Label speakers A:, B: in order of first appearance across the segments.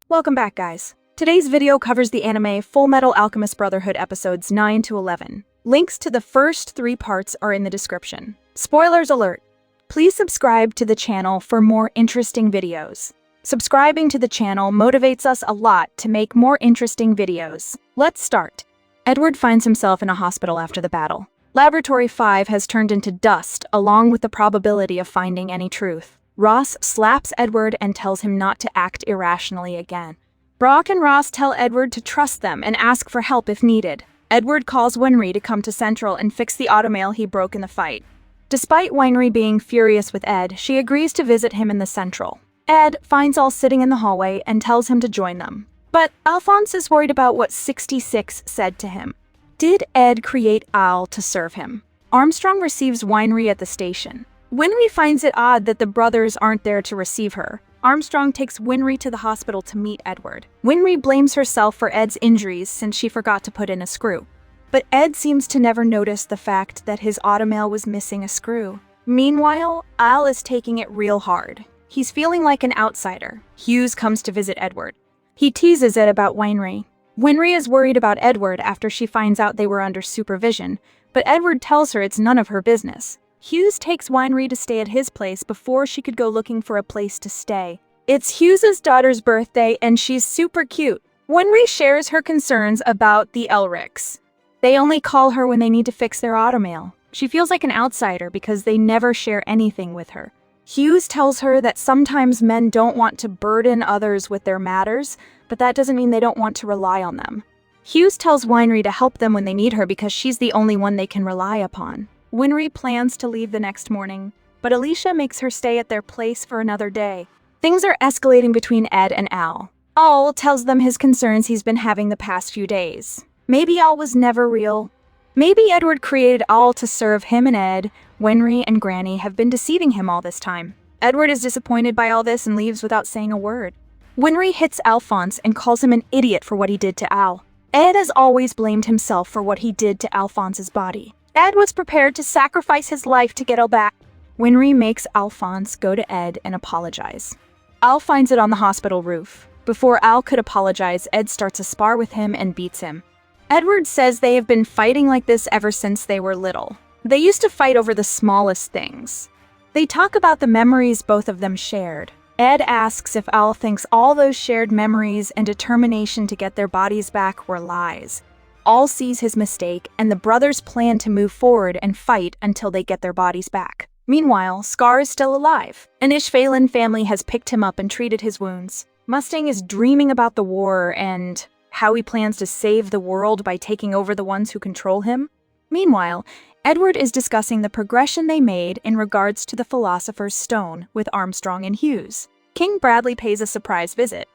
A: Welcome back, guys. Today's video covers the anime Fullmetal Alchemist Brotherhood episodes 9 to 11. Links to the first 3 parts are in the description. Spoilers alert! Please subscribe to the channel for more interesting videos. Subscribing to the channel motivates us a lot to make more interesting videos. Let's start. Edward finds himself in a hospital after the battle. Laboratory 5 has turned into dust, along with the probability of finding any truth. Ross slaps Edward and tells him not to act irrationally again. Brock and Ross tell Edward to trust them and ask for help if needed. Edward calls Winry to come to Central and fix the automail he broke in the fight. Despite Winry being furious with Ed, she agrees to visit him in the Central. Ed finds all sitting in the hallway and tells him to join them. But Alphonse is worried about what 66 said to him. Did Ed create Al to serve him? Armstrong receives Winry at the station. Winry finds it odd that the brothers aren't there to receive her. Armstrong takes Winry to the hospital to meet Edward. Winry blames herself for Ed's injuries since she forgot to put in a screw. But Ed seems to never notice the fact that his automail was missing a screw. Meanwhile, Al is taking it real hard. He's feeling like an outsider. Hughes comes to visit Edward. He teases Ed about Winry. Winry is worried about Edward after she finds out they were under supervision, but Edward tells her it's none of her business. Hughes takes Winry to stay at his place before she could go looking for a place to stay. It's Hughes' daughter's birthday and she's super cute. Winry shares her concerns about the Elrics. They only call her when they need to fix their automail. She feels like an outsider because they never share anything with her. Hughes tells her that sometimes men don't want to burden others with their matters, but that doesn't mean they don't want to rely on them. Hughes tells Winry to help them when they need her because she's the only one they can rely upon. Winry plans to leave the next morning, but Alicia makes her stay at their place for another day. Things are escalating between Ed and Al. Al tells them his concerns he's been having the past few days. Maybe Al was never real. Maybe Edward created Al to serve him and Ed. Winry and Granny have been deceiving him all this time. Edward is disappointed by all this and leaves without saying a word. Winry hits Alphonse and calls him an idiot for what he did to Al. Ed has always blamed himself for what he did to Alphonse's body. Ed was prepared to sacrifice his life to get Al back. Winry makes Alphonse go to Ed and apologize. Al finds it on the hospital roof. Before Al could apologize, Ed starts a spar with him and beats him. Edward says they have been fighting like this ever since they were little. They used to fight over the smallest things. They talk about the memories both of them shared. Ed asks if Al thinks all those shared memories and determination to get their bodies back were lies. Al sees his mistake, and the brothers plan to move forward and fight until they get their bodies back. Meanwhile, Scar is still alive. An Ishvalan family has picked him up and treated his wounds. Mustang is dreaming about the war and how he plans to save the world by taking over the ones who control him. Meanwhile, Edward is discussing the progression they made in regards to the Philosopher's Stone with Armstrong and Hughes. King Bradley pays a surprise visit.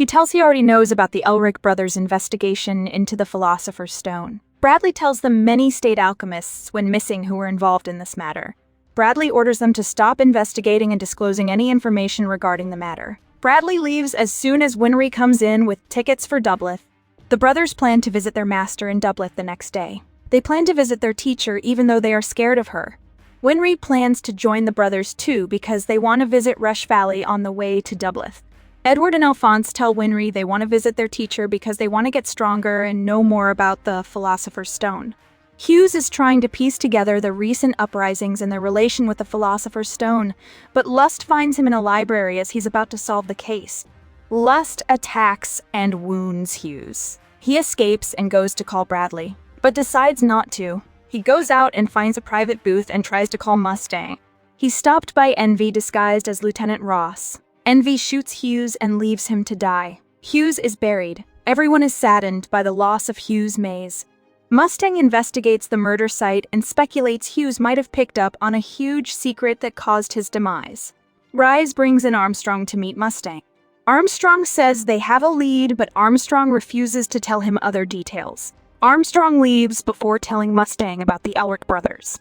A: He tells he already knows about the Elric brothers' investigation into the Philosopher's Stone. Bradley tells them many state alchemists went missing who were involved in this matter. Bradley orders them to stop investigating and disclosing any information regarding the matter. Bradley leaves as soon as Winry comes in with tickets for Dublith. The brothers plan to visit their master in Dublith the next day. They plan to visit their teacher even though they are scared of her. Winry plans to join the brothers too because they want to visit Rush Valley on the way to Dublith. Edward and Alphonse tell Winry they want to visit their teacher because they want to get stronger and know more about the Philosopher's Stone. Hughes is trying to piece together the recent uprisings and their relation with the Philosopher's Stone, but Lust finds him in a library as he's about to solve the case. Lust attacks and wounds Hughes. He escapes and goes to call Bradley, but decides not to. He goes out and finds a private booth and tries to call Mustang. He's stopped by Envy disguised as Lieutenant Ross. Envy shoots Hughes and leaves him to die. Hughes is buried. Everyone is saddened by the loss of Hughes' maze. Mustang investigates the murder site and speculates Hughes might have picked up on a huge secret that caused his demise. Rise brings in Armstrong to meet Mustang. Armstrong says they have a lead, but Armstrong refuses to tell him other details. Armstrong leaves before telling Mustang about the Elric brothers.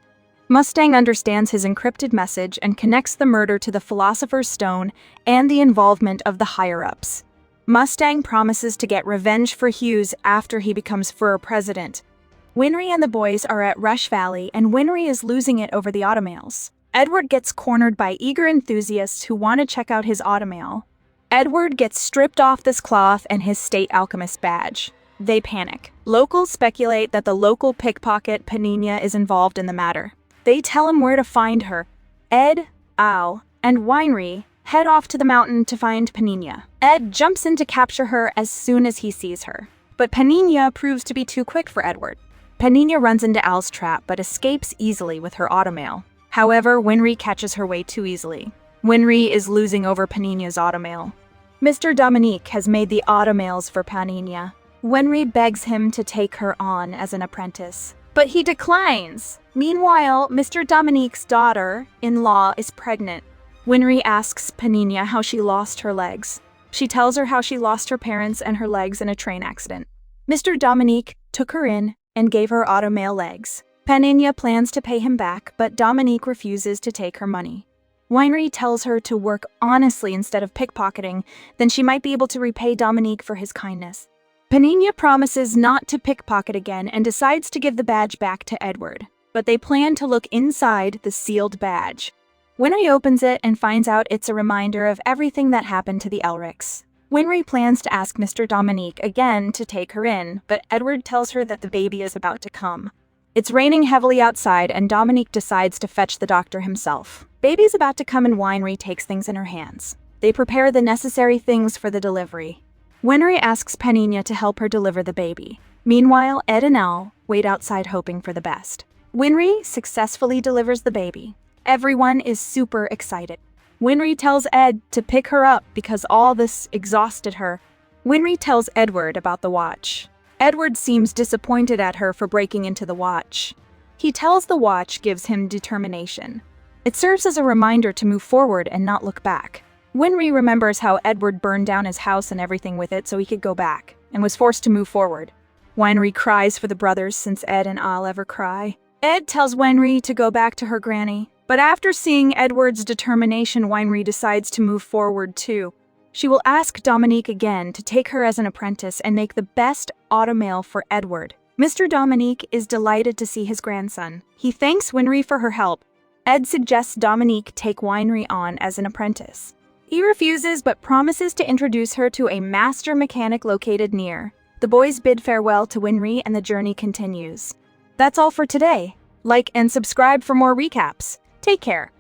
A: Mustang understands his encrypted message and connects the murder to the Philosopher's Stone and the involvement of the higher-ups. Mustang promises to get revenge for Hughes after he becomes Fur president. Winry and the boys are at Rush Valley, and Winry is losing it over the automails. Edward gets cornered by eager enthusiasts who want to check out his automail. Edward gets stripped off this cloth and his state alchemist badge. They panic. Locals speculate that the local pickpocket Panina is involved in the matter. They tell him where to find her. Ed, Al, and Winery head off to the mountain to find Panina. Ed jumps in to capture her as soon as he sees her. But Panina proves to be too quick for Edward. Panina runs into Al's trap but escapes easily with her automail. However, Winry catches her way too easily. Winry is losing over Panina's automail. Mr. Dominique has made the automails for Panina. Winry begs him to take her on as an apprentice, but he declines. Meanwhile, Mr. Dominique's daughter-in-law is pregnant. Winry asks Panina how she lost her legs. She tells her how she lost her parents and her legs in a train accident. Mr. Dominique took her in and gave her automail legs. Panina plans to pay him back, but Dominique refuses to take her money. Winery tells her to work honestly instead of pickpocketing, then she might be able to repay Dominique for his kindness. Panina promises not to pickpocket again and decides to give the badge back to Edward, but they plan to look inside the sealed badge. Winry opens it and finds out it's a reminder of everything that happened to the Elrics. Winry plans to ask Mr. Dominique again to take her in, but Edward tells her that the baby is about to come. It's raining heavily outside and Dominique decides to fetch the doctor himself. Baby's about to come and Winery takes things in her hands. They prepare the necessary things for the delivery. Winry asks Panina to help her deliver the baby. Meanwhile, Ed and Al wait outside hoping for the best. Winry successfully delivers the baby. Everyone is super excited. Winry tells Ed to pick her up because all this exhausted her. Winry tells Edward about the watch. Edward seems disappointed at her for breaking into the watch. He tells the watch gives him determination. It serves as a reminder to move forward and not look back. Winry remembers how Edward burned down his house and everything with it so he could go back, and was forced to move forward. Winery cries for the brothers since Ed and Al ever cry. Ed tells Winery to go back to her granny, but after seeing Edward's determination, Winery decides to move forward too. She will ask Dominique again to take her as an apprentice and make the best automail for Edward. Mr. Dominique is delighted to see his grandson. He thanks Winery for her help. Ed suggests Dominique take Winery on as an apprentice. He refuses but promises to introduce her to a master mechanic located near. The boys bid farewell to Winery and the journey continues. That's all for today. Like and subscribe for more recaps. Take care.